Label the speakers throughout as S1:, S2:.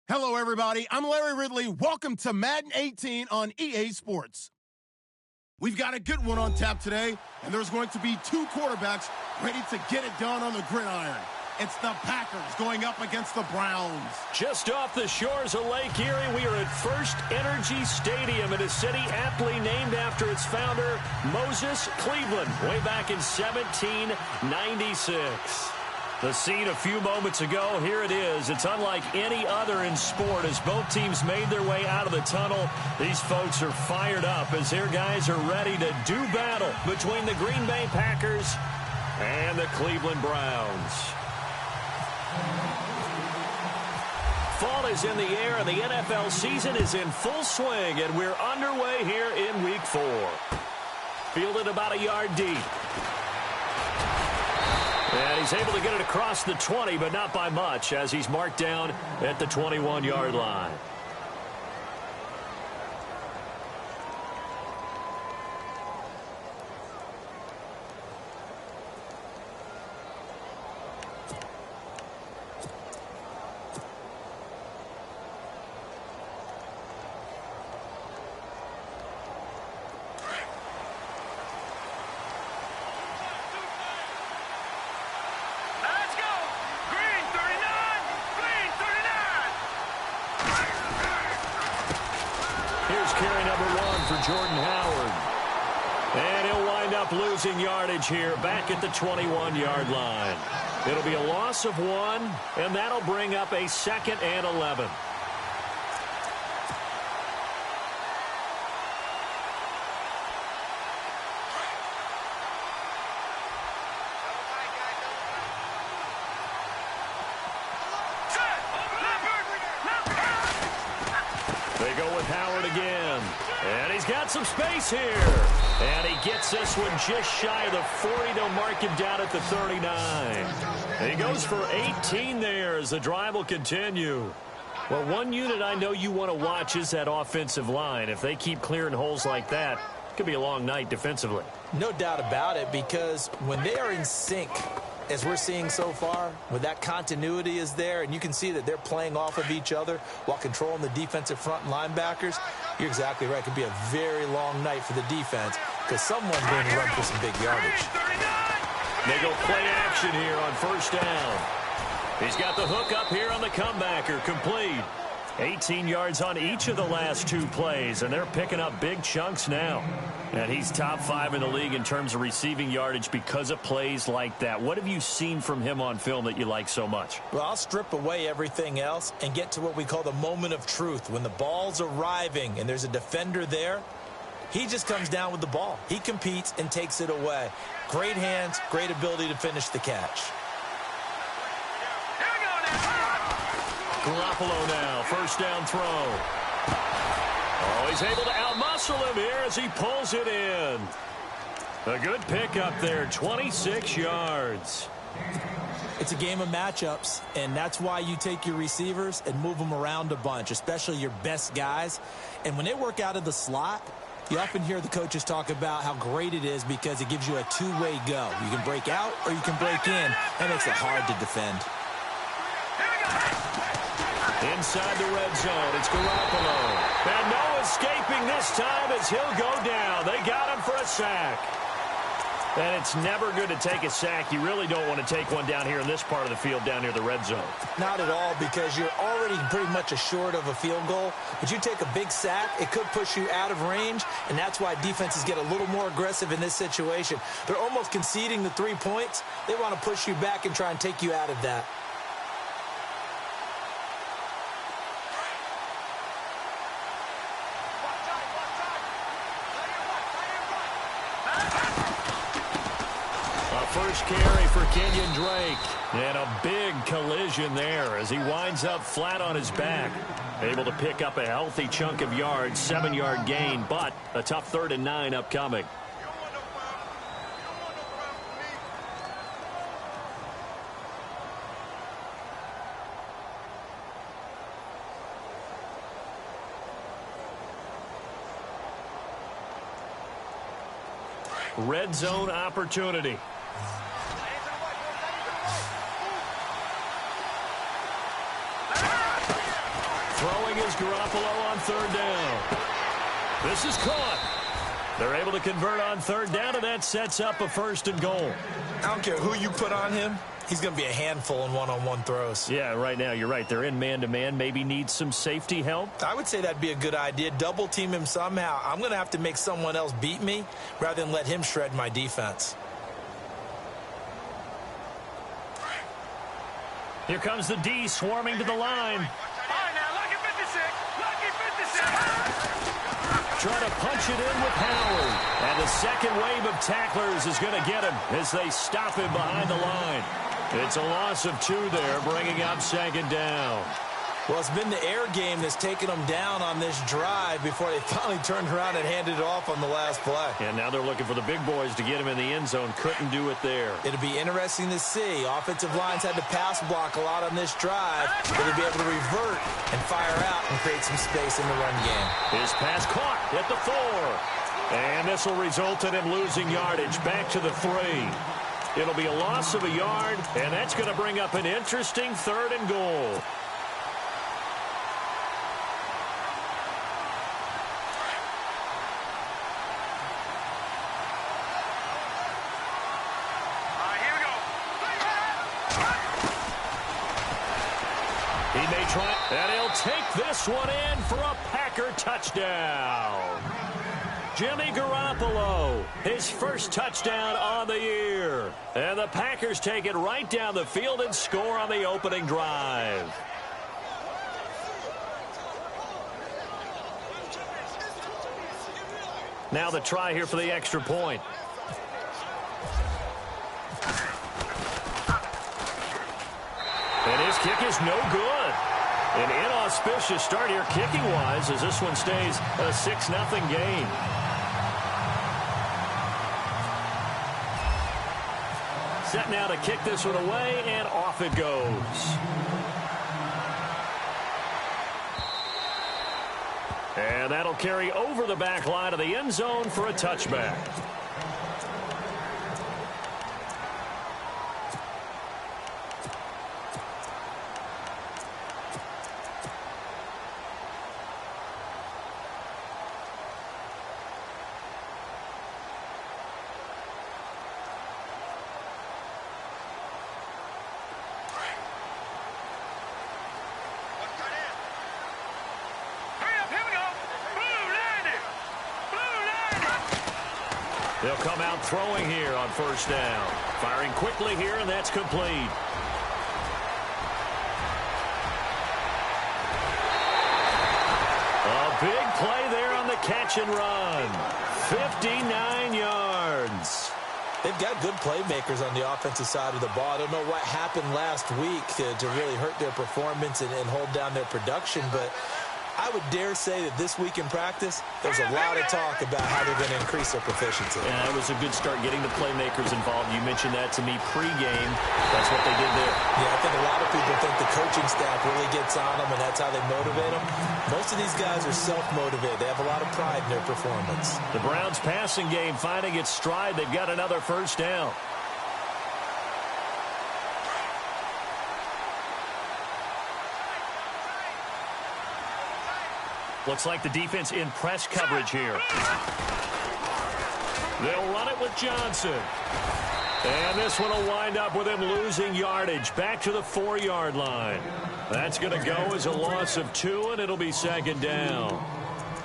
S1: Hello, everybody. I'm Larry Ridley. Welcome to Madden 18 on EA Sports. We've got a good one on tap today, and there's going to be two quarterbacks ready to get it done on the gridiron. It's the Packers going up against the Browns.
S2: Just off the shores of Lake Erie, we are at First Energy Stadium in a city aptly named after its founder, Moses Cleveland, way back in 1796. The scene a few moments ago, here it is. It's unlike any other in sport as both teams made their way out of the tunnel. These folks are fired up as their guys are ready to do battle between the Green Bay Packers and the Cleveland Browns. Fall is in the air and the NFL season is in full swing, and we're underway here in Week 4. Fielded about a yard deep. And he's able to get it across the 20, but not by much, as he's marked down at the 21-yard line. Carry number 1 for Jordan Howard. And he'll wind up losing yardage here back at the 21-yard line. It'll be a loss of 1, and that'll bring up a 2nd and 11. Some space here, and he gets this one just shy of the 40. They'll mark him down at the 39. And he goes for 18 there as the drive will continue. Well, one unit I know you want to watch is that offensive line. If they keep clearing holes like that, it could be a long night defensively.
S3: No doubt about it, because when they are in sync, as we're seeing so far, when that continuity is there and you can see that they're playing off of each other while controlling the defensive front and linebackers, you're exactly right. It could be a very long night for the defense because someone's going to run for some big yardage.
S2: They go play action here on first down. He's got the hook up here on the comebacker, complete. 18 yards on each of the last 2 plays, and they're picking up big chunks now. And he's top 5 in the league in terms of receiving yardage because of plays like that. What have you seen from him on film that you like so much?
S3: Well, I'll strip away everything else and get to what we call the moment of truth. When the ball's arriving and there's a defender there, he just comes down with the ball. He competes and takes it away. Great hands, great ability to finish the catch.
S2: Garoppolo now, first down throw. Oh, he's able to outmuscle him here as he pulls it in. A good pickup there, 26 yards.
S3: It's a game of matchups, and that's why you take your receivers and move them around a bunch, especially your best guys. And when they work out of the slot, you often hear the coaches talk about how great it is because it gives you a two-way go. You can break out or you can break in. That makes it hard to defend.
S2: Inside the red zone, it's Garoppolo. And no escaping this time as he'll go down. They got him for a sack. And it's never good to take a sack. You really don't want to take one down here in this part of the field down near the red zone.
S3: Not at all, because you're already pretty much assured of a field goal. But you take a big sack, it could push you out of range, and that's why defenses get a little more aggressive in this situation. They're almost conceding the 3 points. They want to push you back and try and take you out of that.
S2: First carry for Kenyon Drake. And a big collision there as he winds up flat on his back. Able to pick up a healthy chunk of yards, 7-yard gain, but a tough 3rd and 9 upcoming. Red zone opportunity. is Garoppolo on third down. This is caught. They're able to convert on third down, and that sets up a 1st and goal.
S3: I don't care who you put on him. He's going to be a handful in one-on-one throws.
S2: Yeah, right now, you're right. They're in man-to-man. Maybe need some safety help.
S3: I would say that'd be a good idea. Double team him somehow. I'm going to have to make someone else beat me rather than let him shred my defense.
S2: Here comes the D swarming to the line.
S4: All right, now, lucky 56. Lucky 56.
S2: Trying to punch it in with Howard. And the second wave of tacklers is going to get him as they stop him behind the line. It's a loss of 2 there, bringing up 2nd down.
S3: Well, it's been the air game that's taken them down on this drive before they finally turned around and handed it off on the last play.
S2: And now they're looking for the big boys to get him in the end zone. Couldn't do it there.
S3: It'll be interesting to see. Offensive lines had to pass block a lot on this drive. Will they be able to revert and fire out and create some space in the run game?
S2: His pass caught at the 4. And this will result in him losing yardage back to the 3. It'll be a loss of a yard, and that's going to bring up an interesting 3rd and goal. And he'll take this one in for a Packer touchdown. Jimmy Garoppolo, his first touchdown on the year. And the Packers take it right down the field and score on the opening drive. Now the try here for the extra point. And his kick is no good. An inauspicious start here kicking-wise as this one stays a 6-0 game. Set now to kick this one away, and off it goes. And that'll carry over the back line of the end zone for a touchback. They'll come out throwing here on 1st down. Firing quickly here, and that's complete. A big play there on the catch and run. 59 yards.
S3: They've got good playmakers on the offensive side of the ball. I don't know what happened last week to really hurt their performance and hold down their production, but I would dare say that this week in practice, there's a lot of talk about how they're going to increase their proficiency.
S2: Yeah, that was a good start getting the playmakers involved. You mentioned that to me pregame. That's what they did there.
S3: Yeah, I think a lot of people think the coaching staff really gets on them, and that's how they motivate them. Most of these guys are self-motivated. They have a lot of pride in their performance.
S2: The Browns' passing game finding its stride. They've got another 1st down. Looks like the defense in press coverage here. They'll run it with Johnson. And this one will wind up with him losing yardage back to the 4-yard line. That's going to go as a loss of 2, and it'll be 2nd down.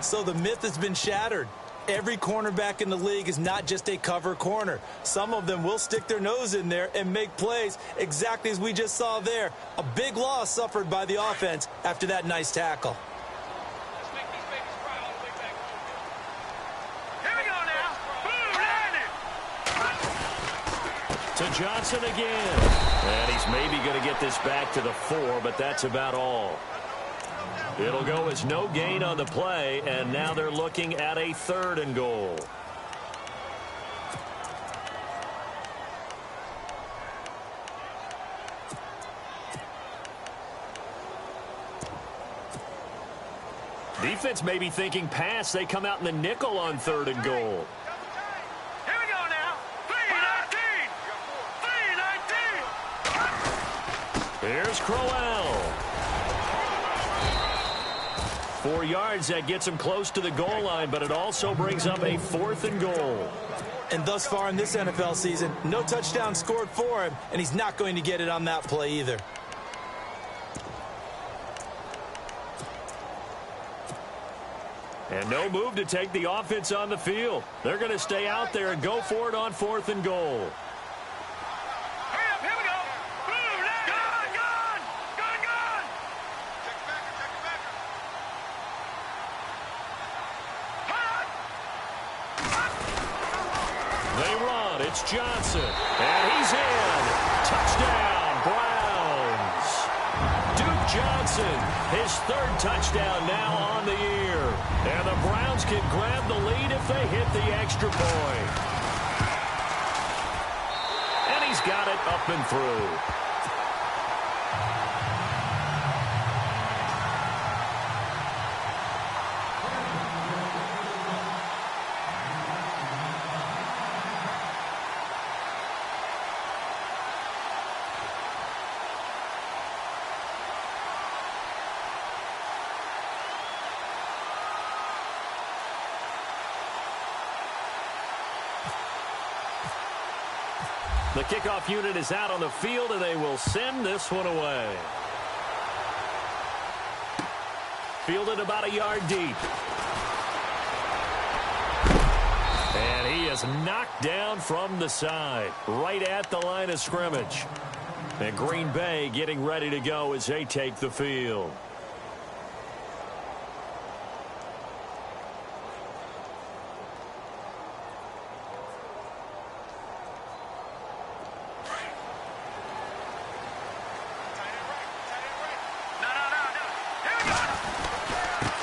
S3: So the myth has been shattered. Every cornerback in the league is not just a cover corner. Some of them will stick their nose in there and make plays exactly as we just saw there. A big loss suffered by the offense after that nice tackle.
S2: To Johnson again. And he's maybe going to get this back to the 4, but that's about all. It'll go as no gain on the play, and now they're looking at a 3rd and goal. Defense may be thinking pass. They come out in the nickel on 3rd and goal. Here's Crowell. 4 yards, that gets him close to the goal line, but it also brings up a 4th and goal.
S3: And thus far in this NFL season, no touchdown scored for him, and he's not going to get it on that play either.
S2: And no move to take the offense on the field. They're going to stay out there and go for it on 4th and goal.
S4: Hurry up, here we go. Boom, gone.
S2: They run. It's Johnson. And he's in. Touchdown, Browns. Duke Johnson, his 3rd touchdown now on the year. And the Browns can grab the lead if they hit the extra point. And he's got it up and through. The kickoff unit is out on the field, and they will send this one away. Fielded about a yard deep. And he is knocked down from the side, right at the line of scrimmage. And Green Bay getting ready to go as they take the field.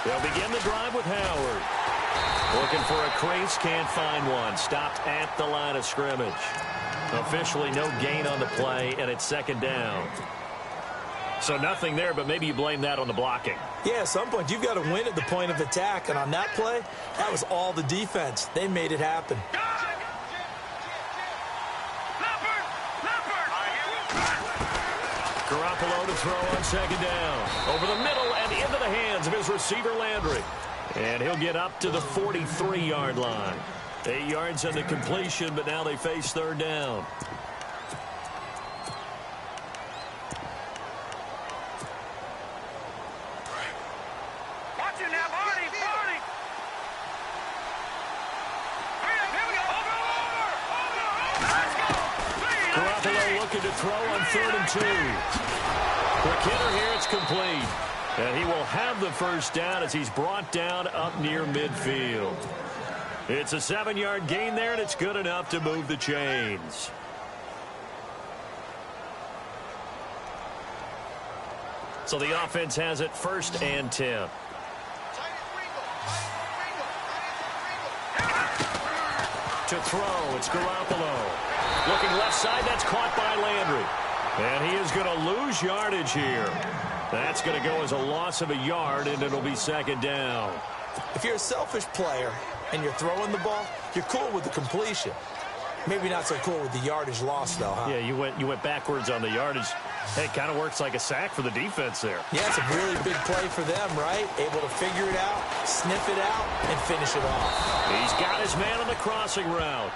S2: They'll begin the drive with Howard. Looking for a crease, can't find one. Stopped at the line of scrimmage. Officially no gain on the play, and it's 2nd down. So nothing there, but maybe you blame that on the blocking.
S3: Yeah, at some point, you've got to win at the point of attack. And on that play, that was all the defense. They made it happen.
S2: Garoppolo to throw on 2nd down. Over the middle and into the hands of his receiver, Landry. And he'll get up to the 43-yard line. 8 yards on the completion, but now they face 3rd down.
S4: Watch it now, Barney. Hurry up, here we go. Over. Let's go.
S2: Garoppolo looking to throw on 3rd and 2. Quick hitter here, it's complete. And he will have the 1st down as he's brought down up near midfield. It's a 7-yard gain there, and it's good enough to move the chains. So the offense has it 1st and 10. To throw, it's Garoppolo. Looking left side, that's caught by Landry. And he is going to lose yardage here. That's going to go as a loss of a yard, and it'll be 2nd down.
S3: If you're a selfish player and you're throwing the ball, you're cool with the completion. Maybe not so cool with the yardage loss, though, huh?
S2: Yeah, you went backwards on the yardage. Hey, it kind of works like a sack for the defense there.
S3: Yeah, it's a really big play for them, right? Able to figure it out, sniff it out, and finish it off.
S2: He's got his man on the crossing route.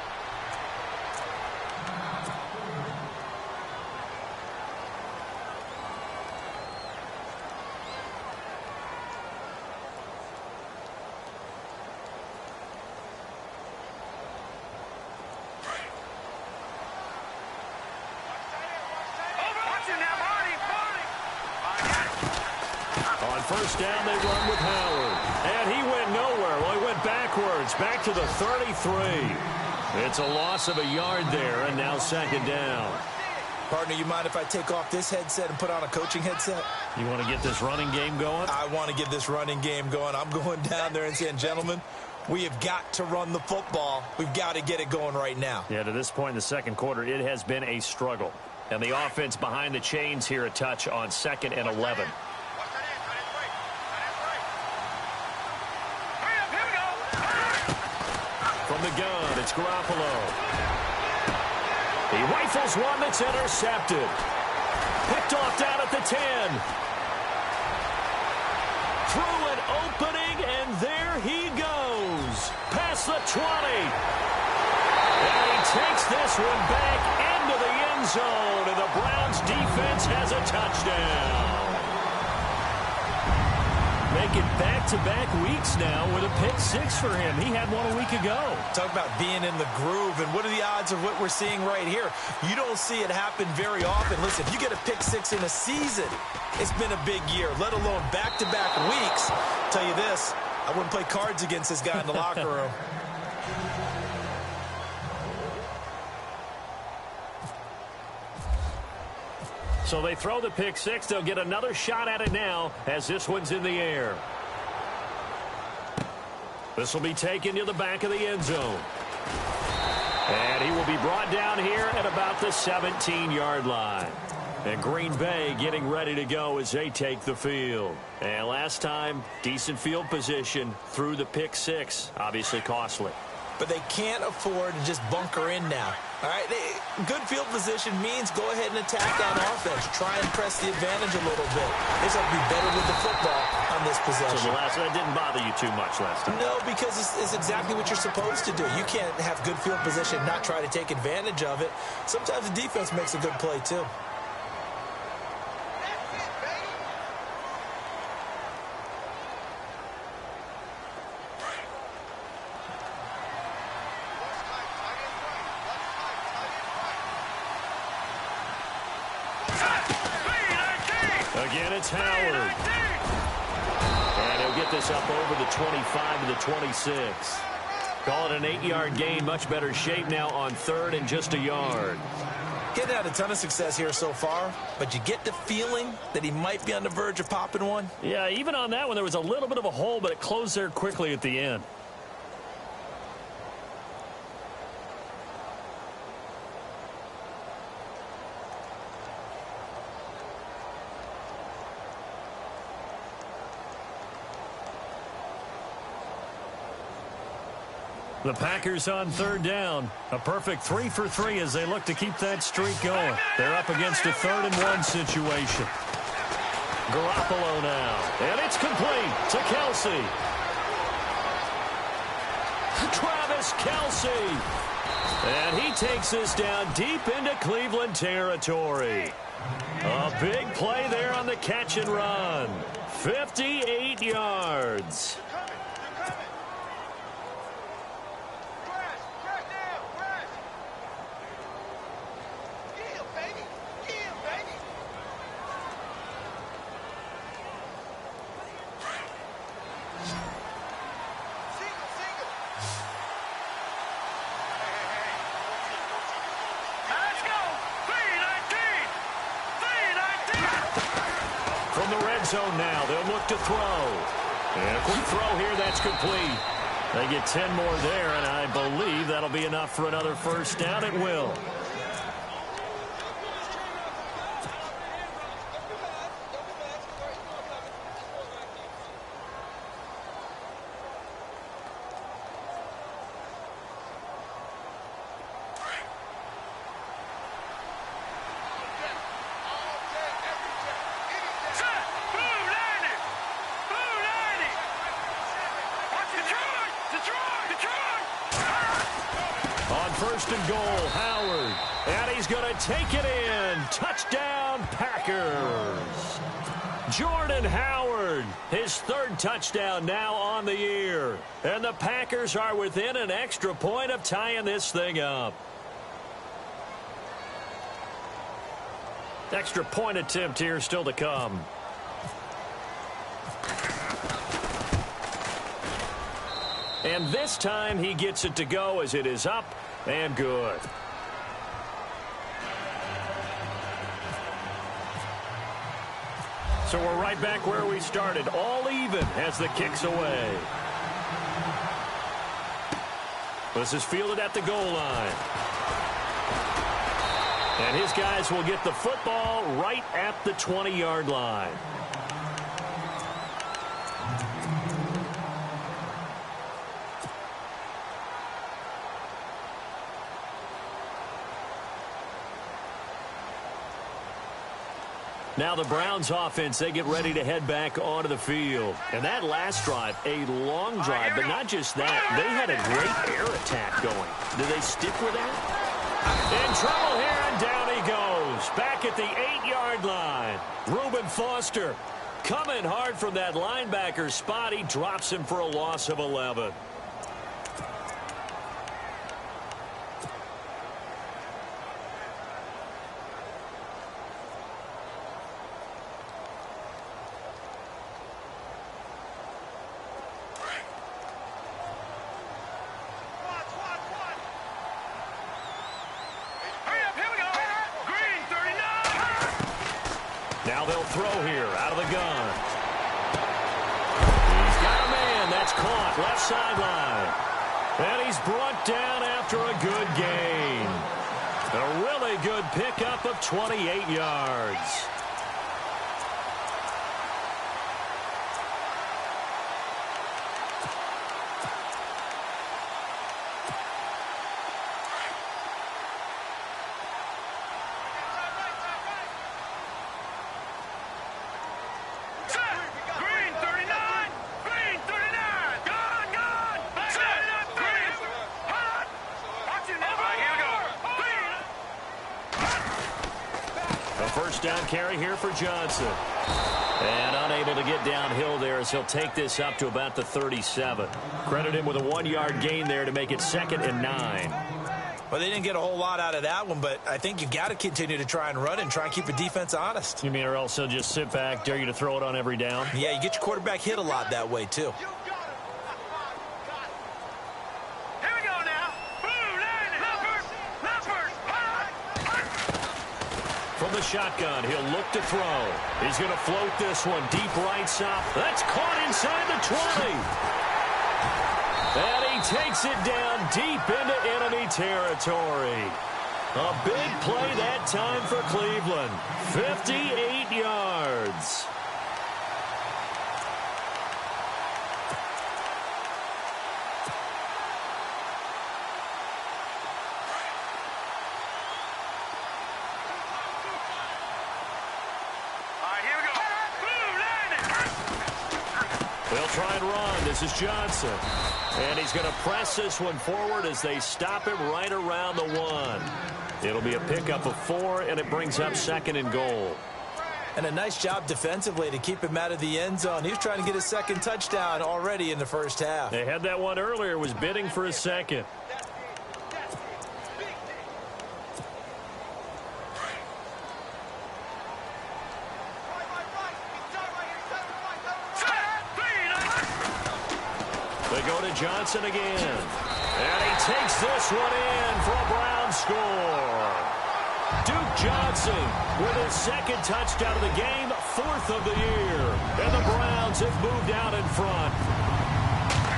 S2: On 1st down, they run with Howard. And he went nowhere. Well, he went backwards, back to the 33. It's a loss of a yard there, and now 2nd down.
S3: Partner, you mind if I take off this headset and put on a coaching headset?
S2: You want to get this running game going?
S3: I want to get this running game going. I'm going down there and saying, gentlemen, we have got to run the football. We've got to get it going right now.
S2: Yeah, to this point in the 2nd quarter, it has been a struggle. And the offense behind the chains here a touch on 2nd and 11. From the gun, it's Garoppolo. He rifles one that's intercepted. Picked off down at the 10. through an opening, and there he goes. Past the 20. And he takes this one back into the end zone, and the Browns defense has a touchdown. Making back-to-back weeks now with a pick six for him. He had one a week ago.
S3: Talk about being in the groove, and what are the odds of what we're seeing right here? You don't see it happen very often. Listen, if you get a pick six in a season, it's been a big year, let alone back-to-back weeks. I'll tell you this, I wouldn't play cards against this guy in the locker room.
S2: So they throw the pick six. They'll get another shot at it now as this one's in the air. This will be taken to the back of the end zone. And he will be brought down here at about the 17-yard line. And Green Bay getting ready to go as they take the field. And last time, decent field position through the pick six. Obviously costly.
S3: But they can't afford to just bunker in now. All right, good field position means go ahead and attack that offense. Try and press the advantage a little bit. They just have to be better with the football on this possession.
S2: So that didn't bother you too much last time?
S3: No, because it's exactly what you're supposed to do. You can't have good field position and not try to take advantage of it. Sometimes the defense makes a good play, too.
S2: Again, it's Howard. And he'll get this up over the 25 to the 26. Call it an 8-yard gain. Much better shape now on third and just a yard.
S3: Getting had a ton of success here so far, but you get the feeling that he might be on the verge of popping one.
S2: Yeah, even on that one, there was a little bit of a hole, but it closed there quickly at the end. The Packers on third down. A perfect 3 for 3 as they look to keep that streak going. They're up against a 3rd-and-1 situation. Garoppolo now. And it's complete to Kelce. Travis Kelce. And he takes this down deep into Cleveland territory. A big play there on the catch and run. 58 yards. Zone now. They'll look to throw. And a quick throw here. That's complete. They get 10 more there, and I believe that'll be enough for another first down. It will. First and goal, Howard. And he's going to take it in. Touchdown, Packers. Jordan Howard, his 3rd touchdown now on the year. And the Packers are within an extra point of tying this thing up. Extra point attempt here still to come. And this time he gets it to go as it is up and good. So we're right back where we started. All even as the kick's away. This is fielded at the goal line. And his guys will get the football right at the 20-yard line. Now the Browns offense, they get ready to head back onto the field. And that last drive, a long drive, but not just that. They had a great air attack going. Do they stick with that? In trouble here, and down he goes. Back at the 8-yard line. Reuben Foster coming hard from that linebacker spot. He drops him for a loss of 11. Now they'll throw here out of the gun. He's got a man. That's caught. Left sideline. And he's brought down after a good gain. A really good pickup of 28 yards. First down carry here for Johnson. And unable to get downhill there as he'll take this up to about the 37. Credit him with a 1-yard gain there to make it 2nd and 9.
S3: Well, they didn't get a whole lot out of that one, but I think you've got to continue to try and run and try and keep the defense honest.
S2: You mean or else he'll just sit back, dare you to throw it on every down?
S3: Yeah, you get your quarterback hit a lot that way, too.
S2: From the shotgun, he'll look to throw. He's going to float this one deep right side. That's caught inside the 20. And he takes it down deep into enemy territory. A big play that time for Cleveland. 58 yards. They'll try and run. This is Johnson. And he's going to press this one forward as they stop him right around the 1. It'll be a pickup of 4, and it brings up 2nd and goal.
S3: And a nice job defensively to keep him out of the end zone. He was trying to get his 2nd touchdown already in the first half.
S2: They had that one earlier, was bidding for a 2nd. They go to Johnson again. And he takes this one in for a Brown score. Duke Johnson with his 2nd touchdown of the game, 4th of the year. And the Browns have moved out in front.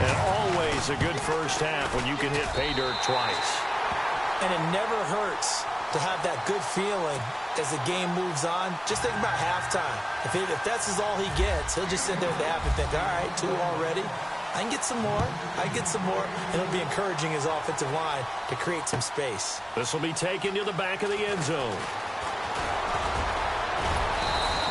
S2: And always a good first half when you can hit pay dirt twice.
S3: And it never hurts to have that good feeling as the game moves on. Just think about halftime. If that's all he gets, he'll just sit there at the half and think, all right, 2 already. I can get some more. I get some more. And it'll be encouraging his offensive line to create some space.
S2: This will be taken to the back of the end zone.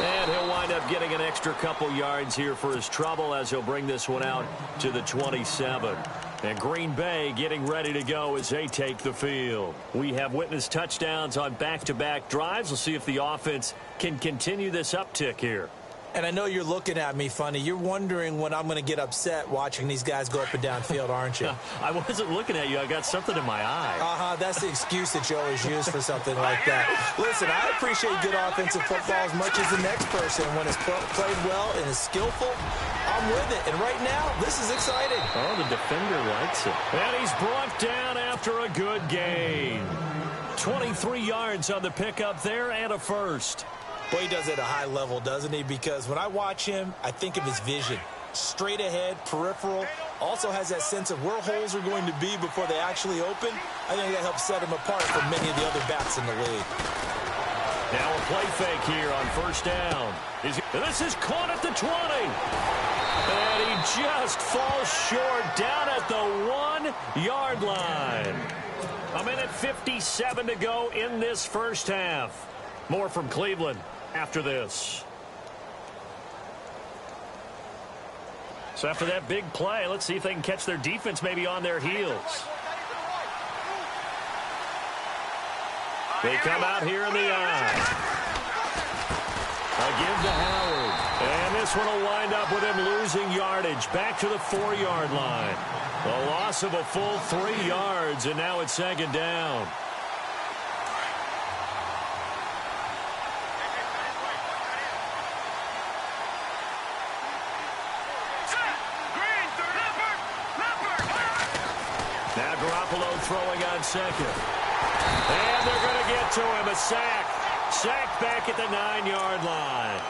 S2: And he'll wind up getting an extra couple yards here for his trouble as he'll bring this one out to the 27. And Green Bay getting ready to go as they take the field. We have witnessed touchdowns on back-to-back drives. We'll see if the offense can continue this uptick here.
S3: And I know you're looking at me funny. You're wondering when I'm going to get upset watching these guys go up and down field, aren't you?
S2: I wasn't looking at you. I got something in my eye.
S3: That's the excuse that you always use for something like that. Listen, I appreciate good offensive football as much as the next person. When it's played well and is skillful, I'm with it. And right now, this is exciting.
S2: Oh, the defender likes it. And he's brought down after a good gain. 23 yards on the pickup there and a first.
S3: Well, he does it at a high level, doesn't he? Because when I watch him, I think of his vision. Straight ahead, peripheral. Also has that sense of where holes are going to be before they actually open. I think that helps set him apart from many of the other backs in the league.
S2: Now a play fake here on first down. This is caught at the 20. And he just falls short down at the 1-yard line. A minute 57 to go in this first half. More from Cleveland after this. So after that big play, let's see if they can catch their defense maybe on their heels. They come out here in the eye. A give to Howard. And this one will wind up with him losing yardage back to the 4-yard line. A loss of a full 3 yards, and now it's second down. Now Garoppolo throwing on second. And they're going to get to him. A sack. Sack back at the 9-yard line.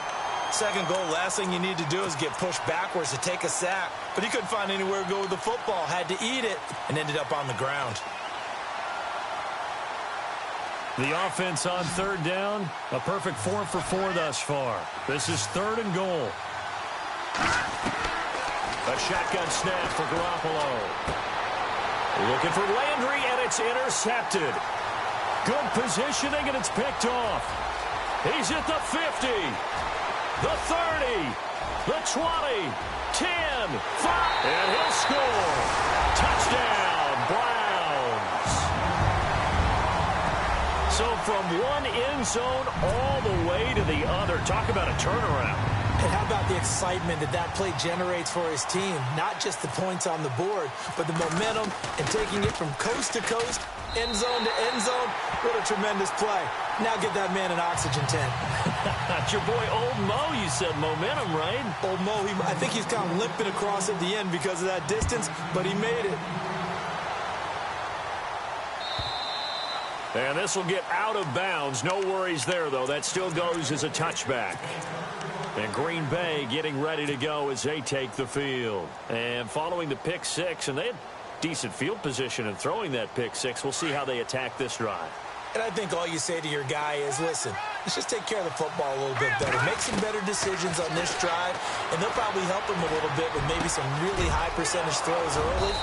S3: Second goal, last thing you need to do is get pushed backwards to take a sack. But he couldn't find anywhere to go with the football. Had to eat it and ended up on the ground.
S2: The offense on third down, a perfect 4 for 4 thus far. This is 3rd and goal. A shotgun snap for Garoppolo. Looking for Landry, and it's intercepted. Good positioning, and it's picked off. He's at the 50, the 30, the 20, 10, 5, and he'll score. Touchdown, Browns. So from one end zone all the way to the other. Talk about a turnaround.
S3: And how about the excitement that that play generates for his team? Not just the points on the board, but the momentum and taking it from coast to coast, end zone to end zone. What a tremendous play. Now give that man an oxygen tank.
S2: Your boy Old Mo, you said momentum, right?
S3: Old Mo, I think he's kind of limping across at the end because of that distance, but he made it.
S2: And this will get out of bounds. No worries there, though. That still goes as a touchback. And Green Bay getting ready to go as they take the field. And following the pick six, and they had decent field position in throwing that pick six. We'll see how they attack this drive.
S3: And I think all you say to your guy is, listen, let's just take care of the football a little bit better. Make some better decisions on this drive, and they'll probably help him a little bit with maybe some really high percentage throws early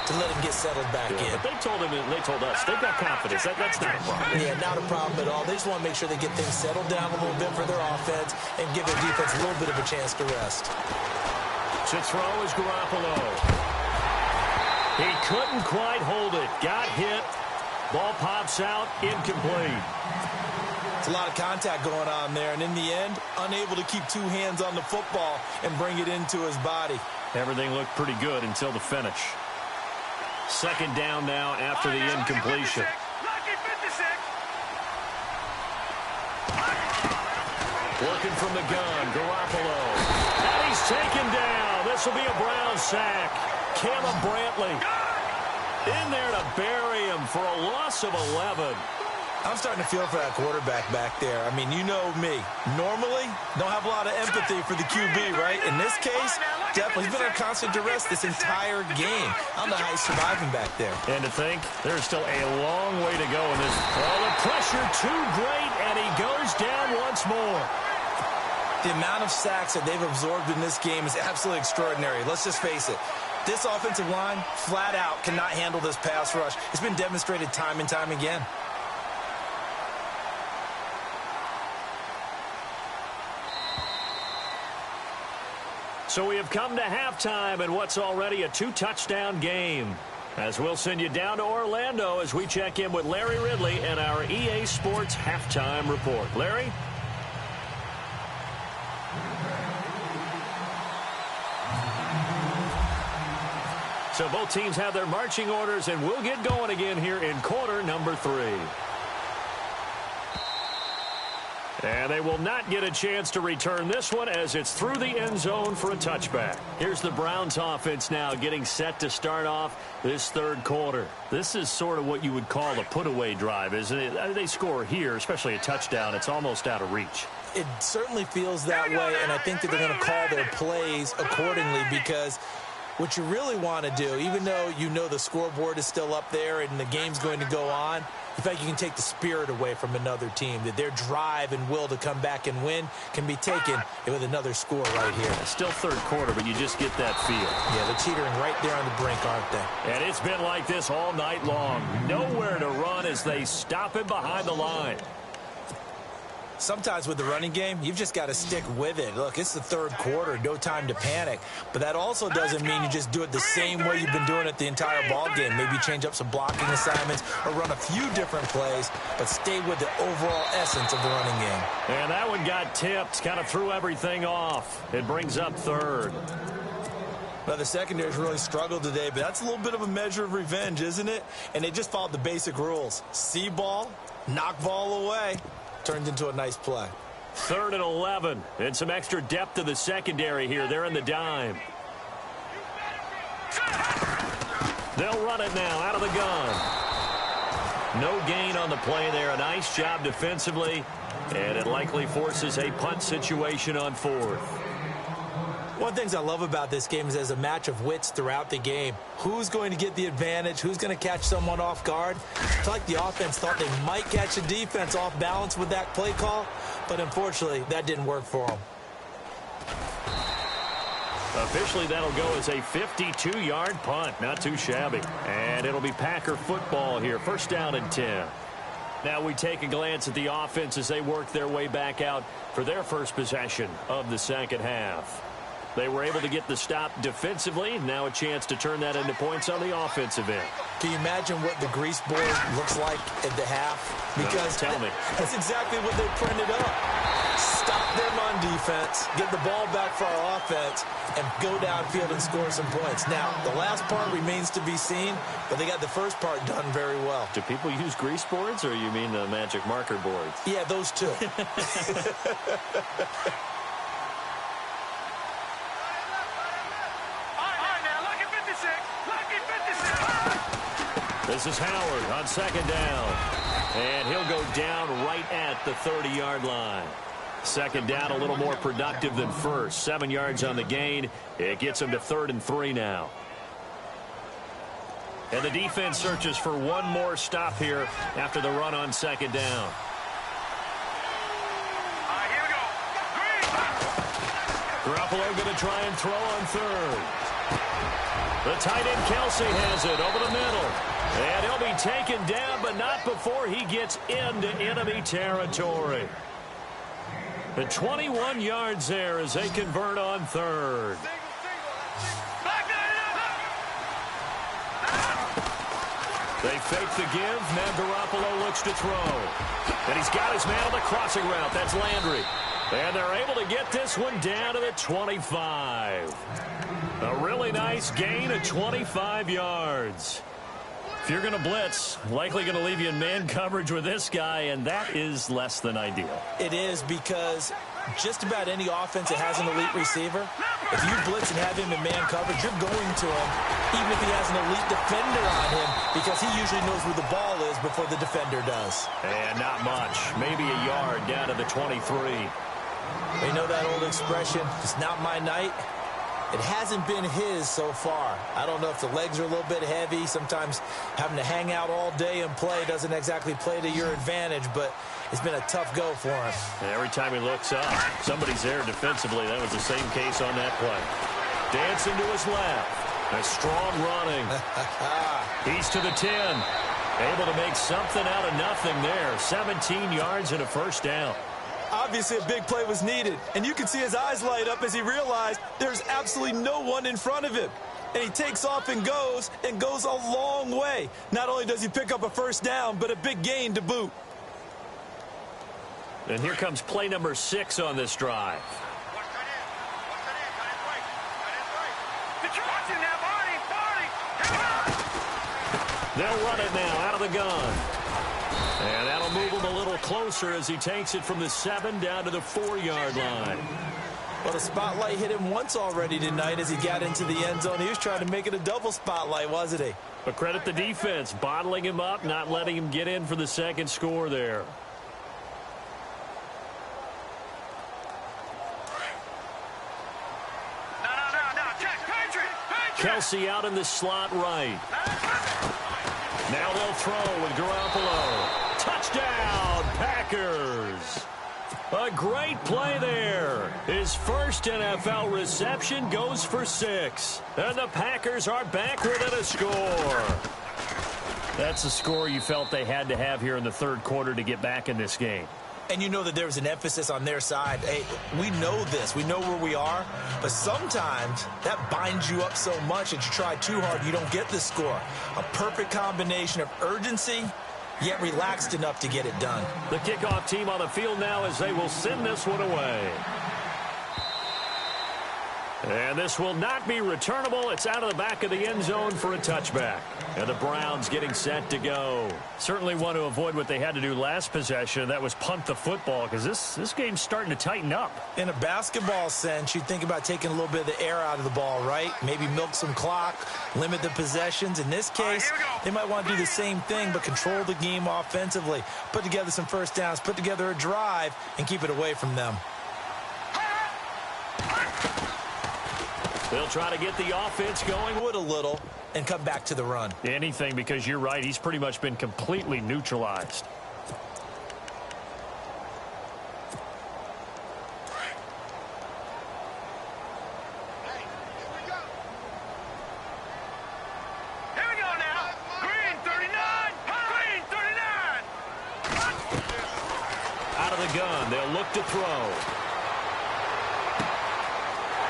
S3: to let him get settled back in.
S2: But they told him, they told us, they've got confidence. That's not a problem.
S3: Yeah, not a problem at all. They just want to make sure they get things settled down a little bit for their offense and give their defense a little bit of a chance to rest.
S2: To throw is Garoppolo. He couldn't quite hold it. Got hit. Ball pops out. Incomplete.
S3: It's a lot of contact going on there, and in the end, unable to keep two hands on the football and bring it into his body.
S2: Everything looked pretty good until the finish. Second down now after the incompletion. Working from the gun, Garoppolo. And he's taken down. This will be a Brown sack. Caleb Brantley in there to bury him for a loss of 11.
S3: I'm starting to feel for that quarterback back there. I mean, you know me. Normally, don't have a lot of empathy for the QB, right? In this case, definitely. He's been under constant duress this entire game. I don't know how he's surviving back there.
S2: And to think, there's still a long way to go in this. Oh, the pressure too great, and he goes down once more.
S3: The amount of sacks that they've absorbed in this game is absolutely extraordinary. Let's just face it. This offensive line, flat out, cannot handle this pass rush. It's been demonstrated time and time again.
S2: So we have come to halftime in what's already a 2-touchdown game. As we'll send you down to Orlando as we check in with Larry Ridley and our EA Sports Halftime Report. Larry? So both teams have their marching orders, and we'll get going again here in quarter number 3. And they will not get a chance to return this one as it's through the end zone for a touchback. Here's the Browns offense now getting set to start off this third quarter. This is sort of what you would call a put-away drive, isn't it? They score here, especially a touchdown. It's almost out of reach.
S3: It certainly feels that way, and I think that they're going to call their plays accordingly because what you really want to do, even though you know the scoreboard is still up there and the game's going to go on, in fact, you can take the spirit away from another team, that their drive and will to come back and win can be taken with another score right here.
S2: Still third quarter, but you just get that feel.
S3: Yeah, they're teetering right there on the brink, aren't they?
S2: And it's been like this all night long. Nowhere to run as they stop him behind the line.
S3: Sometimes with the running game, you've just got to stick with it. Look, it's the third quarter, no time to panic. But that also doesn't mean you just do it the same way you've been doing it the entire ball game. Maybe change up some blocking assignments or run a few different plays, but stay with the overall essence of the running game.
S2: And that one got tipped, kind of threw everything off. It brings up third.
S3: Well, the secondary's really struggled today, but that's a little bit of a measure of revenge, isn't it? And they just followed the basic rules. See ball, knock ball away. Turned into a nice play.
S2: 3rd and 11. And some extra depth to the secondary here. They're in the dime. They'll run it now out of the gun. No gain on the play there. A nice job defensively. And it likely forces a punt situation on 4th.
S3: One of the things I love about this game is there's a match of wits throughout the game. Who's going to get the advantage? Who's going to catch someone off guard? I feel like the offense thought they might catch the defense off balance with that play call, but unfortunately, that didn't work for them.
S2: Officially, that'll go as a 52-yard punt. Not too shabby. And it'll be Packer football here. 1st down and 10. Now we take a glance at the offense as they work their way back out for their first possession of the second half. They were able to get the stop defensively. Now a chance to turn that into points on the offensive end.
S3: Can you imagine what the grease board looks like at the half? Because
S2: tell me.
S3: That's exactly what they printed up. Stop them on defense, get the ball back for our offense, and go downfield and score some points. Now, the last part remains to be seen, but they got the first part done very well.
S2: Do people use grease boards, or you mean the magic marker boards?
S3: Yeah, those two.
S2: This is Howard on 2nd down. And he'll go down right at the 30-yard line. 2nd down a little more productive than 1st. 7 yards on the gain. It gets him to 3rd and 3 now. And the defense searches for one more stop here after the run on 2nd down.
S4: Here we go.
S2: Garoppolo going to try and throw on 3rd. The tight end Kelce has it over the middle. And he'll be taken down, but not before he gets into enemy territory. The 21 yards there as they convert on 3rd. They fake the give. Now Garoppolo looks to throw. And he's got his man on the crossing route. That's Landry. And they're able to get this one down to the 25. A really nice gain of 25 yards. If you're going to blitz, likely going to leave you in man coverage with this guy, and that is less than ideal.
S3: It is, because just about any offense that has an elite receiver, if you blitz and have him in man coverage, you're going to him, even if he has an elite defender on him, because he usually knows where the ball is before the defender does.
S2: And not much. Maybe a yard down to the 23.
S3: You know that old expression, it's not my night? It hasn't been his so far. I don't know if the legs are a little bit heavy. Sometimes having to hang out all day and play doesn't exactly play to your advantage, but it's been a tough go for him.
S2: And every time he looks up, somebody's there defensively. That was the same case on that play. Dancing to his left. A strong running. He's to the 10. Able to make something out of nothing there. 17 yards and a 1st down.
S3: Obviously, a big play was needed, and you can see his eyes light up as he realized there's absolutely no one in front of him. And he takes off and goes a long way. Not only does he pick up a 1st down, but a big gain to boot.
S2: And here comes play number 6 on this drive. They'll run it now out of the gun. And that'll move him a little closer as he takes it from the 7 down to the 4-yard line.
S3: Well, the spotlight hit him once already tonight as he got into the end zone. He was trying to make it a double spotlight, wasn't he?
S2: But credit the defense, bottling him up, not letting him get in for the 2nd score there. Kelce out in the slot right. Now they'll throw with Garoppolo. Touchdown, Packers. A great play there. His first NFL reception goes for 6. And the Packers are back within a score. That's a score you felt they had to have here in the 3rd quarter to get back in this game.
S3: And you know that there was an emphasis on their side. Hey, we know this. We know where we are. But sometimes that binds you up so much that you try too hard, you don't get the score. A perfect combination of urgency, yet relaxed enough to get it done.
S2: The kickoff team on the field now as they will send this one away. And this will not be returnable. It's out of the back of the end zone for a touchback. And the Browns getting set to go. Certainly want to avoid what they had to do last possession. That was punt the football, because this game's starting to tighten up.
S3: In a basketball sense, you think about taking a little bit of the air out of the ball, right? Maybe milk some clock, limit the possessions. In this case, they might want to do the same thing, but control the game offensively. Put together some first downs, put together a drive, and keep it away from them.
S2: They'll try to get the offense going
S3: with a little and come back to the run.
S2: Anything, because you're right. He's pretty much been completely neutralized.
S4: Here we go now. Green 39. Green 39.
S2: Out of the gun. They'll look to throw.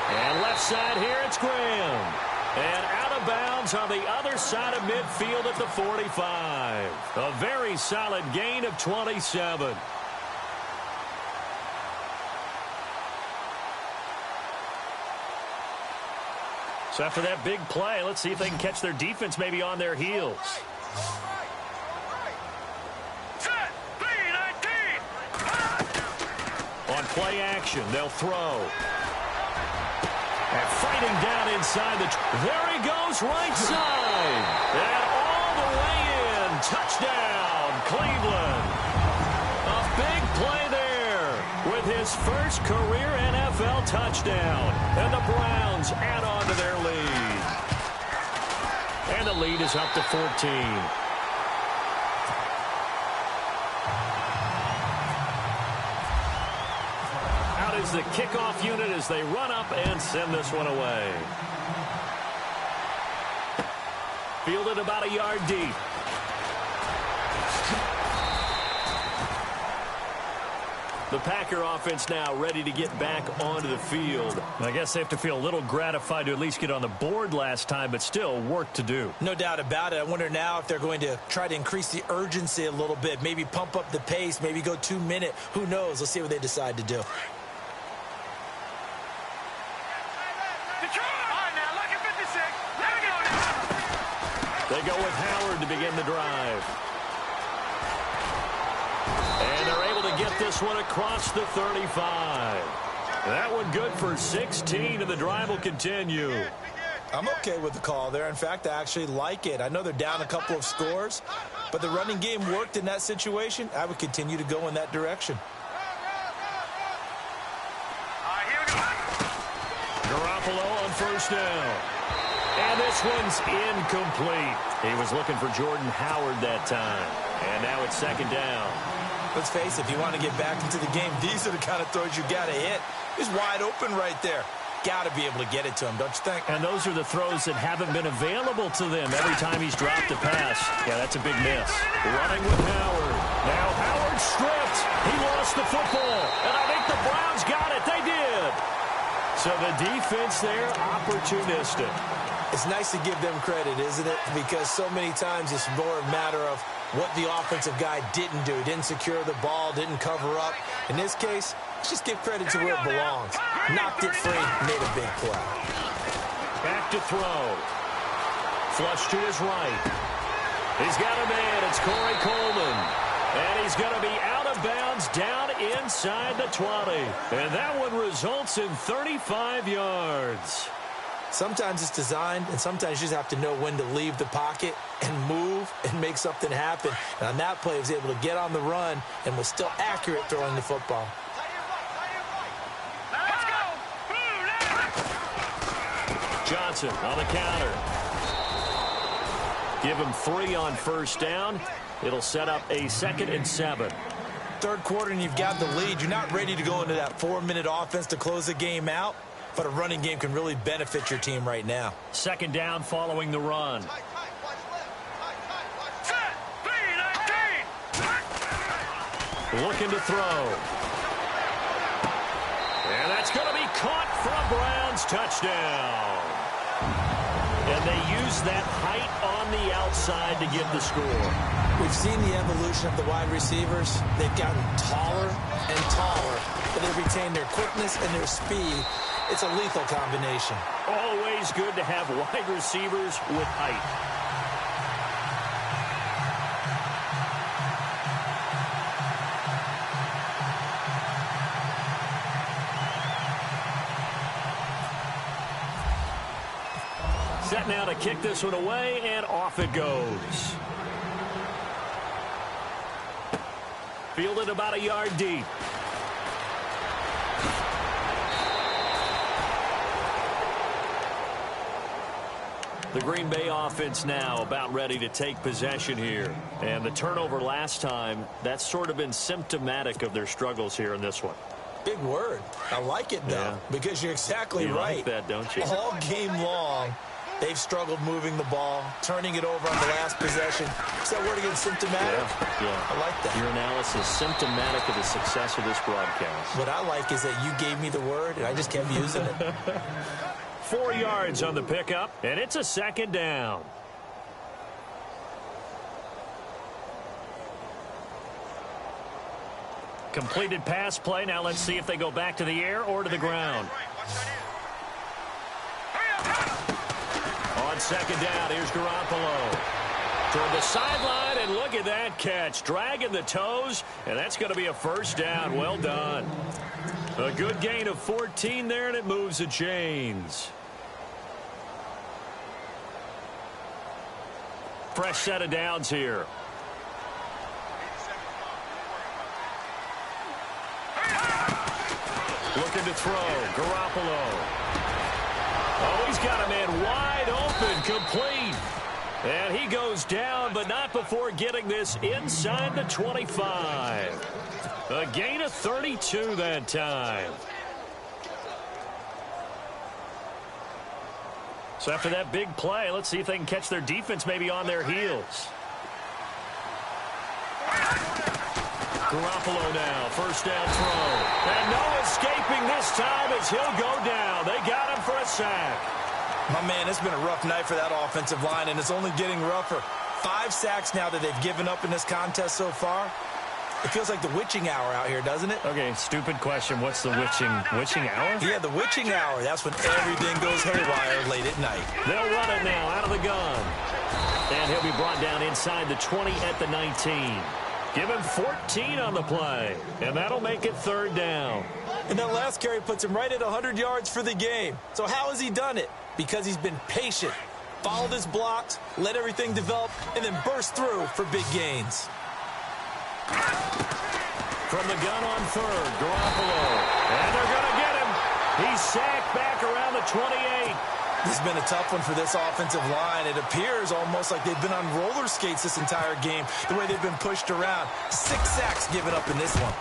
S2: And left side here, it's Graham. And out of bounds on the other side of midfield at the 45. A very solid gain of 27. So after that big play, let's see if they can catch their defense maybe on their heels.
S4: Set. 3-19.
S2: On play action, they'll throw. And fighting down inside there he goes, right side. And all the way in. Touchdown, Cleveland. A big play there with his first career NFL touchdown. And the Browns add on to their lead. And the lead is up to 14. Is the kickoff unit as they run up and send this one away. Fielded about a yard deep. The Packer offense now ready to get back onto the field. I guess they have to feel a little gratified to at least get on the board last time, but still work to do.
S3: No doubt about it. I wonder now if they're going to try to increase the urgency a little bit, maybe pump up the pace, maybe go 2 minute. Who knows? Let's see what they decide to do.
S2: They go with Howard to begin the drive. And they're able to get this one across the 35. That one good for 16, and the drive will continue.
S3: I'm okay with the call there. In fact, I actually like it. I know they're down a couple of scores, but the running game worked in that situation. I would continue to go in that direction.
S2: Garoppolo on first down. And this one's incomplete. He was looking for Jordan Howard that time. And now it's second down.
S3: Let's face it, if you want to get back into the game, these are the kind of throws you got to hit. He's wide open right there. Got to be able to get it to him, don't you think?
S2: And those are the throws that haven't been available to them every time he's dropped a pass. Yeah, that's a big miss. Running with Howard. Now Howard stripped. He lost the football. And I think the Browns got it. They did. So the defense there, opportunistic.
S3: It's nice to give them credit, isn't it? Because so many times it's more a matter of what the offensive guy didn't do. Didn't secure the ball, didn't cover up. In this case, let's just give credit to where it belongs. Knocked it free, made a big play.
S2: Back to throw. Flush to his right. He's got a man. It's Corey Coleman. And he's going to be out of bounds down inside the 20. And that one results in 35 yards.
S3: Sometimes it's designed, and sometimes you just have to know when to leave the pocket and move and make something happen. And on that play, he was able to get on the run and was still accurate throwing the football.
S2: Johnson on the counter. Give him 3 on first down. It'll set up a 2nd and 7.
S3: Third quarter, and you've got the lead. You're not ready to go into that 4-minute offense to close the game out. But a running game can really benefit your team right now.
S2: Second down following the run. Looking to throw. And that's going to be caught for a Browns touchdown. And they use that height on the outside to get the score.
S3: We've seen the evolution of the wide receivers. They've gotten taller and taller, but they've retained their quickness and their speed. It's a lethal combination.
S2: Always good to have wide receivers with height. Set now to kick this one away, and off it goes. Fielded about a yard deep. The Green Bay offense now about ready to take possession here. And the turnover last time, that's sort of been symptomatic of their struggles here in this one.
S3: Big word. I like it, though, because you're exactly right.
S2: You like that, don't you?
S3: All game long, they've struggled moving the ball, turning it over on the last possession. Is that word again, symptomatic?
S2: Yeah.
S3: I like that.
S2: Your analysis symptomatic of the success of this broadcast.
S3: What I like is that you gave me the word, and I just kept using it.
S2: 4 yards on the pickup, and it's a second down. Completed pass play. Now let's see if they go back to the air or to the ground. On second down, here's Garoppolo. Toward the sideline, and look at that catch. Dragging the toes, and that's going to be a first down. Well done. A good gain of 14 there, and it moves the chains. Fresh set of downs here. Looking to throw. Garoppolo. Oh, he's got a man wide open. Complete. And he goes down, but not before getting this inside the 25. A gain of 32 that time. So after that big play, let's see if they can catch their defense maybe on their heels. Garoppolo now, first down throw. And no escaping this time as he'll go down. They got him for a sack.
S3: My man, it's been a rough night for that offensive line, and it's only getting rougher. 5 sacks now that they've given up in this contest so far. It feels like the witching hour out here, doesn't it?
S2: Okay, stupid question. What's the witching hour?
S3: Yeah, the witching hour. That's when everything goes haywire late at night.
S2: They'll run it now out of the gun. And he'll be brought down inside the 20 at the 19. Give him 14 on the play, and that'll make it third down.
S3: And that last carry puts him right at 100 yards for the game. So how has he done it? Because he's been patient, followed his blocks, let everything develop, and then burst through for big gains.
S2: From the gun on third, Garoppolo. And they're going to get him. He's sacked back around the 28.
S3: This has been a tough one for this offensive line. It appears almost like they've been on roller skates this entire game, the way they've been pushed around. 6 sacks given up in this one.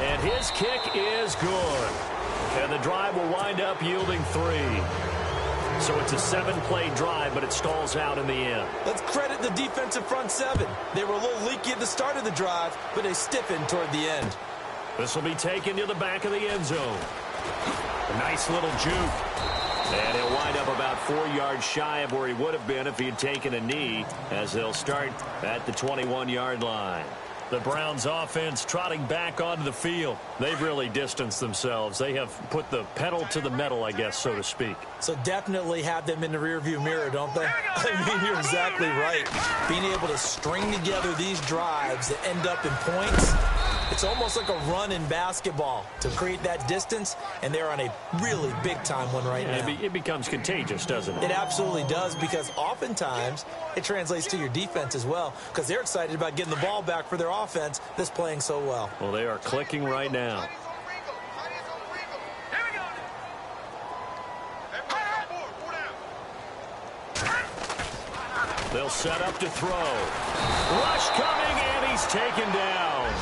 S2: And his kick is good. And the drive will wind up yielding 3. So it's a 7-play drive, but it stalls out in the end.
S3: Let's credit the defensive front 7. They were a little leaky at the start of the drive, but they stiffened toward the end.
S2: This will be taken to the back of the end zone. A nice little juke. And he'll wind up about 4 yards shy of where he would have been if he had taken a knee, as they'll start at the 21-yard line. The Browns offense trotting back onto the field. They've really distanced themselves. They have put the pedal to the metal, I guess, so to speak.
S3: So definitely have them in the rearview mirror, don't they? I mean, you're exactly right. Being able to string together these drives that end up in points, it's almost like a run in basketball to create that distance, and they're on a really big-time one right now.
S2: It becomes contagious, doesn't it?
S3: It absolutely does, because oftentimes it translates to your defense as well, because they're excited about getting the ball back for their offense that's playing so well.
S2: Well, they are clicking right now. They'll set up to throw. Rush coming, and he's taken down.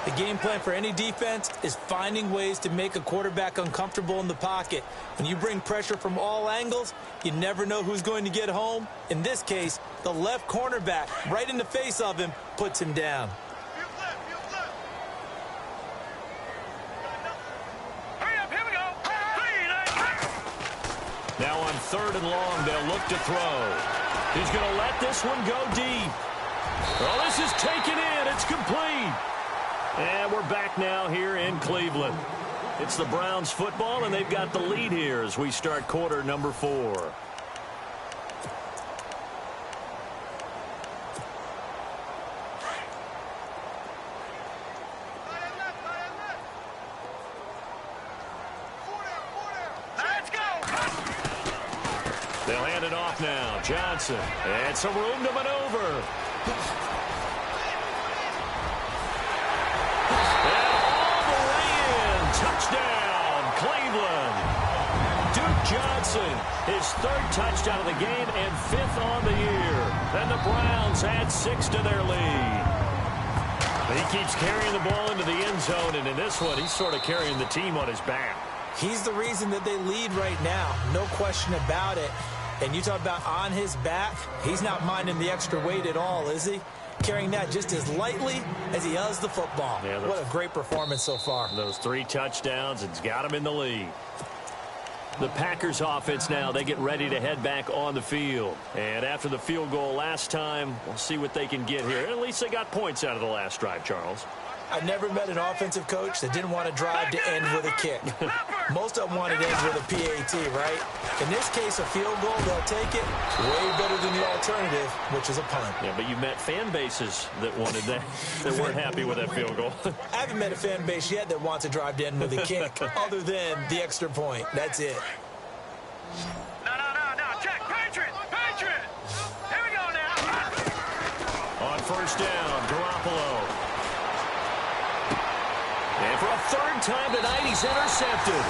S3: The game plan for any defense is finding ways to make a quarterback uncomfortable in the pocket. When you bring pressure from all angles, you never know who's going to get home. In this case, the left cornerback right in the face of him puts him down.
S2: Now on 3rd and long, they'll look to throw. He's going to let this one go deep. Oh, this is taken in. It's complete. And we're back now here in Cleveland. It's the Browns football, and they've got the lead here as we start quarter number 4. They'll hand it off now. Johnson. And some room to maneuver. And all the way in. Touchdown, Cleveland. Duke Johnson, his 3rd touchdown of the game and 5th on the year. And the Browns add 6 to their lead. He keeps carrying the ball into the end zone, and in this one, he's sort of carrying the team on his back.
S3: He's the reason that they lead right now. No question about it. And you talk about on his back, he's not minding the extra weight at all, is he? Carrying that just as lightly as he does the football. Yeah, what a great performance so far.
S2: Those 3 touchdowns, it's got him in the lead. The Packers offense now, they get ready to head back on the field. And after the field goal last time, we'll see what they can get here. At least they got points out of the last drive, Charles.
S3: I've never met an offensive coach that didn't want to drive to end with a kick. Most of them want to end with a PAT, right? In this case, a field goal, they'll take it. Way better than the alternative, which is a punt.
S2: Yeah, but you've met fan bases that wanted that, that weren't happy with that field goal.
S3: I haven't met a fan base yet that wants to drive to end with a kick, other than the extra point. That's it.
S4: No. Check. Patriot. Here we go now.
S2: On 1st down, Garoppolo. And for a 3rd time tonight, he's intercepted.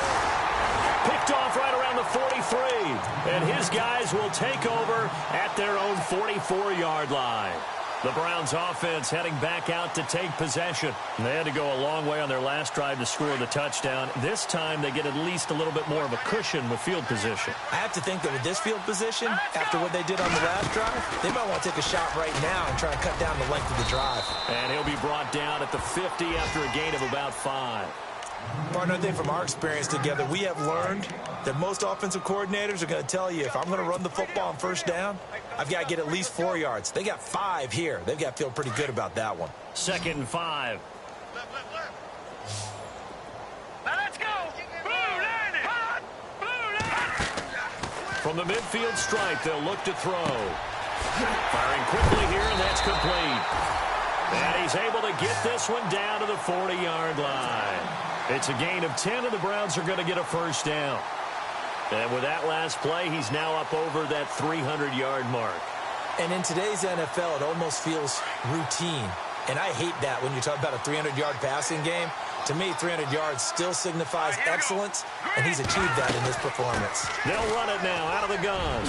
S2: Picked off right around the 43. And his guys will take over at their own 44-yard line. The Browns offense heading back out to take possession. They had to go a long way on their last drive to score the touchdown. This time they get at least a little bit more of a cushion with field position.
S3: I have to think that with this field position, after what they did on the last drive, they might want to take a shot right now and try and cut down the length of the drive.
S2: And he'll be brought down at the 50 after a gain of about 5.
S3: Partner, I think from our experience together, we have learned that most offensive coordinators are going to tell you, if I'm going to run the football on 1st down, I've got to get at least 4 yards. They got 5 here. They've got to feel pretty good about that one.
S2: 2nd and 5.
S4: Now let's go. Blue line.
S2: From the midfield stripe, they'll look to throw. Firing quickly here, and that's complete. And he's able to get this one down to the 40-yard line. It's a gain of 10, and the Browns are going to get a 1st down. And with that last play, he's now up over that 300-yard mark.
S3: And in today's NFL, it almost feels routine. And I hate that when you talk about a 300-yard passing game. To me, 300 yards still signifies excellence, and he's achieved that in this performance.
S2: They'll run it now out of the gun.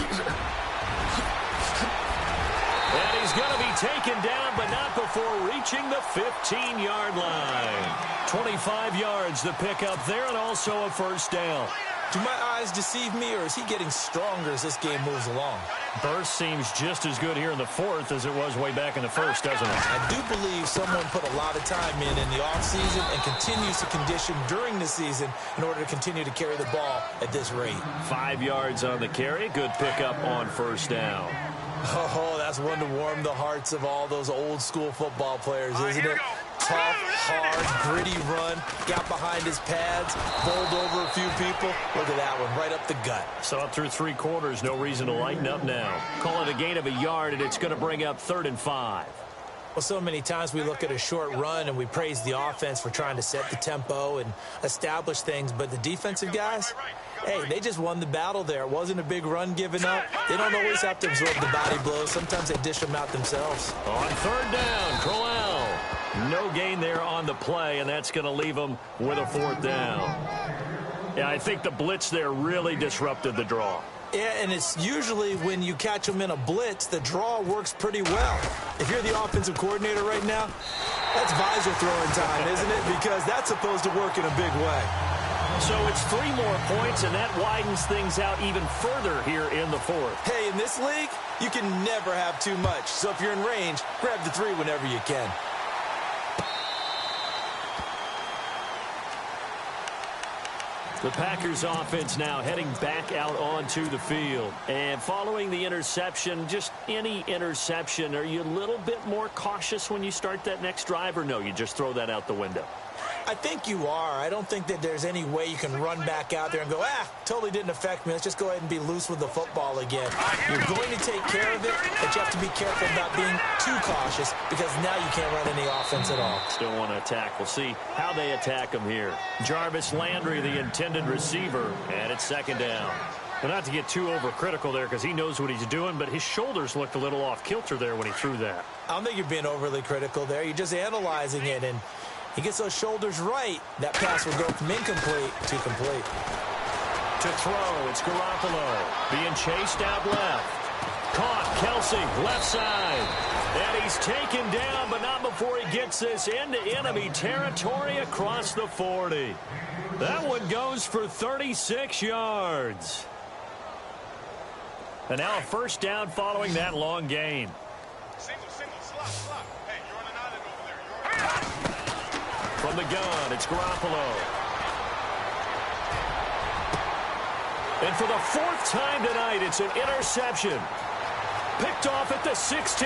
S2: And he's going to be taken down, but not before reaching the 15-yard line. 25 yards to pick up there, and also a 1st down.
S3: Do my eyes deceive me, or is he getting stronger as this game moves along?
S2: Burst seems just as good here in the 4th as it was way back in the 1st, doesn't it?
S3: I do believe someone put a lot of time in the offseason and continues to condition during the season in order to continue to carry the ball at this rate.
S2: 5 yards on the carry. Good pickup on 1st down.
S3: Oh, that's one to warm the hearts of all those old-school football players, isn't it? Tough, hard, gritty run, got behind his pads, bowled over a few people. Look at that one, right up the gut.
S2: So up through 3 quarters, no reason to lighten up now. Call it a gain of a yard, and it's going to bring up 3rd and 5.
S3: Well, so many times we look at a short run and we praise the offense for trying to set the tempo and establish things, but the defensive guys, hey, they just won the battle there. It wasn't a big run given up. They don't always have to absorb the body blows. Sometimes they dish them out themselves.
S2: On 3rd down, Crowell. No gain there on the play, and that's going to leave them with a 4th down. Yeah, I think the blitz there really disrupted the draw.
S3: Yeah, and it's usually when you catch them in a blitz, the draw works pretty well. If you're the offensive coordinator right now, that's visor throwing time, isn't it? Because that's supposed to work in a big way.
S2: So it's 3 more points, and that widens things out even further here in the 4th.
S3: Hey, in this league, you can never have too much. So if you're in range, grab the 3 whenever you can.
S2: The Packers offense now heading back out onto the field. And following the interception, just any interception, are you a little bit more cautious when you start that next drive, or no, you just throw that out the window?
S3: I think you are. I don't think that there's any way you can run back out there and go, totally didn't affect me. Let's just go ahead and be loose with the football again. You're going to take care of it, but you have to be careful about being too cautious because now you can't run any offense at all.
S2: Still want to attack. We'll see how they attack him here. Jarvis Landry, the intended receiver, and it's second down. Well, not to get too overcritical there because he knows what he's doing, but his shoulders looked a little off kilter there when he threw that.
S3: I don't think you're being overly critical there. You're just analyzing it, and he gets those shoulders right. That pass will go from incomplete to complete.
S2: To throw, it's Garoppolo being chased out left. Caught, Kelsey, left side. And he's taken down, but not before he gets this into enemy territory across the 40. That one goes for 36 yards. And now a first down following that long gain.
S4: Single, slot. Hey, you're on an island over there.
S2: From the gun, it's Garoppolo. And for the fourth time tonight, it's an interception. Picked off at the 16.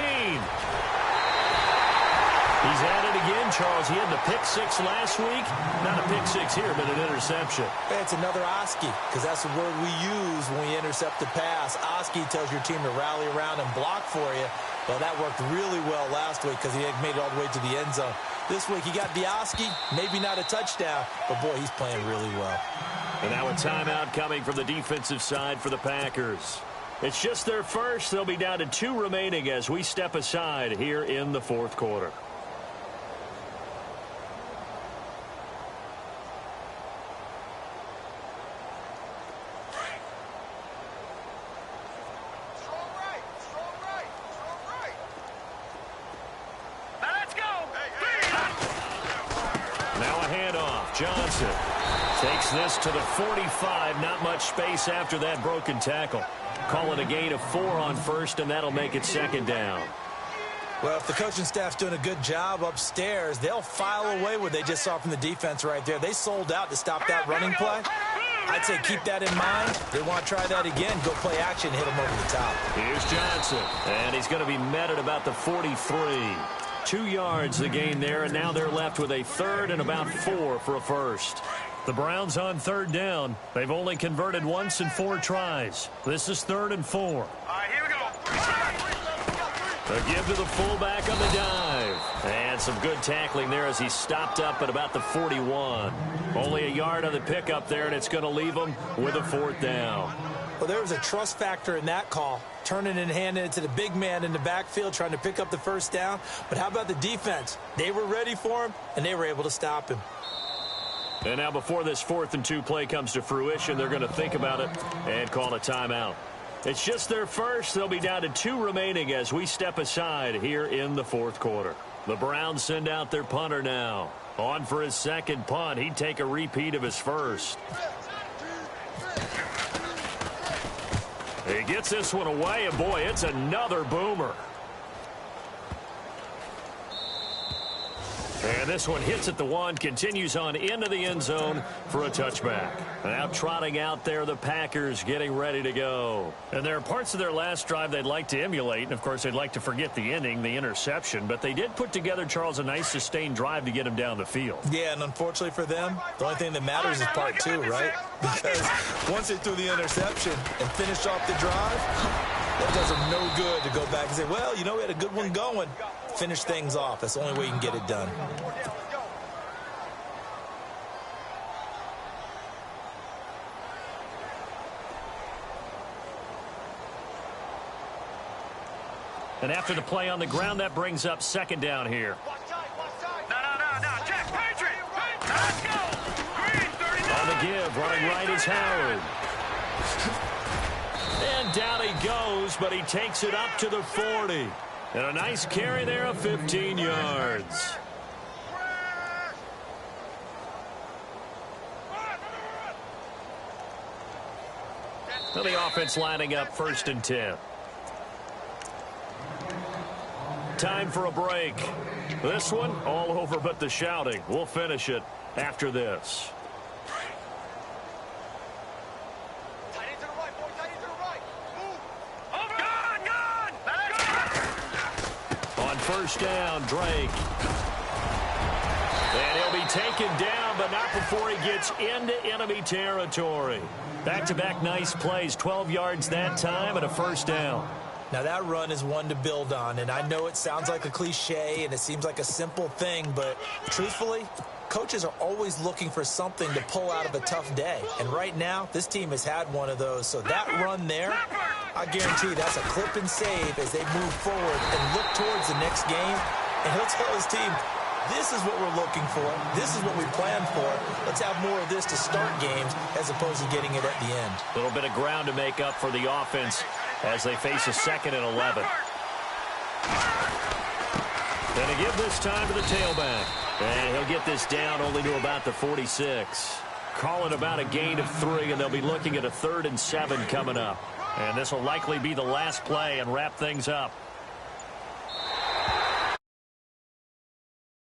S2: He's at it again, Charles. He had the pick six last week. Not a pick six here, but an interception.
S3: It's another Oski, because that's the word we use when we intercept the pass. Oski tells your team to rally around and block for you. Well, that worked really well last week because he had made it all the way to the end zone. This week, he got the Oski, maybe not a touchdown, but, boy, he's playing really well.
S2: And now a timeout coming from the defensive side for the Packers. It's just their first. They'll be down to 2 remaining as we step aside here in the fourth quarter. Johnson takes this to the 45. Not much space after that broken tackle. Call it a gain of 4 on first, and that'll make it second down.
S3: Well, if the coaching staff's doing a good job upstairs, they'll file away what they just saw from the defense right there. They sold out to stop that running play. I'd say keep that in mind. They want to try that again. Go play action, hit them over the top.
S2: Here's Johnson, and he's going to be met at about the 43. 2 yards the gain there, and now they're left with a third and about 4 for a first. The Browns on third down. They've only converted once in 4 tries. This is 3rd and 4.
S4: All right, here we go.
S2: A give to the fullback on the dive. And some good tackling there as he stopped up at about the 41. Only a yard on the pickup there, and it's going to leave him with a 4th down.
S3: Well, there was a trust factor in that call. Turning and handing it to the big man in the backfield, trying to pick up the first down. But how about the defense? They were ready for him, and they were able to stop him.
S2: And now before this 4th and 2 play comes to fruition, they're going to think about it and call a timeout. It's just their first. They'll be down to 2 remaining as we step aside here in the fourth quarter. The Browns send out their punter now. On for his second punt. He'd take a repeat of his first. He gets this one away, and boy, it's another boomer. And this one hits at the 1, continues on into the end zone for a touchback. Now trotting out there, the Packers getting ready to go. And there are parts of their last drive they'd like to emulate, and of course they'd like to forget the ending, the interception, but they did put together, Charles, a nice sustained drive to get him down the field.
S3: Yeah, and unfortunately for them, the only thing that matters is part 2, right? Because once they threw the interception and finished off the drive, that does them no good to go back and say, well, you know, we had a good one going. Finish things off. That's the only way you can get it done.
S2: And after the play on the ground, that brings up second down here.
S4: No, Jack, Patriot. Let's go. Green, 39.
S2: On the give, running right is Howard. And down he goes, but he takes it up to the 40. And a nice carry there of 15 yards. Well, the offense lining up 1st and 10. Time for a break. This one, all over but the shouting. We'll finish it after this. first down, Drake. And he'll be taken down, but not before he gets into enemy territory. Back-to-back nice plays, 12 yards that time and a first down.
S3: Now, that run is one to build on, and I know it sounds like a cliche and it seems like a simple thing, but truthfully, coaches are always looking for something to pull out of a tough day. And right now, this team has had one of those. So that run there, I guarantee that's a clip and save as they move forward and look towards the next game. And he'll tell his team, this is what we're looking for. This is what we planned for. Let's have more of this to start games as opposed to getting it at the end.
S2: A little bit of ground to make up for the offense as they face a 2nd and 11. And to give this time to the tailback. And he'll get this down only to about the 46. Call it about a gain of 3, and they'll be looking at a 3rd and 7 coming up. And this will likely be the last play and wrap things up.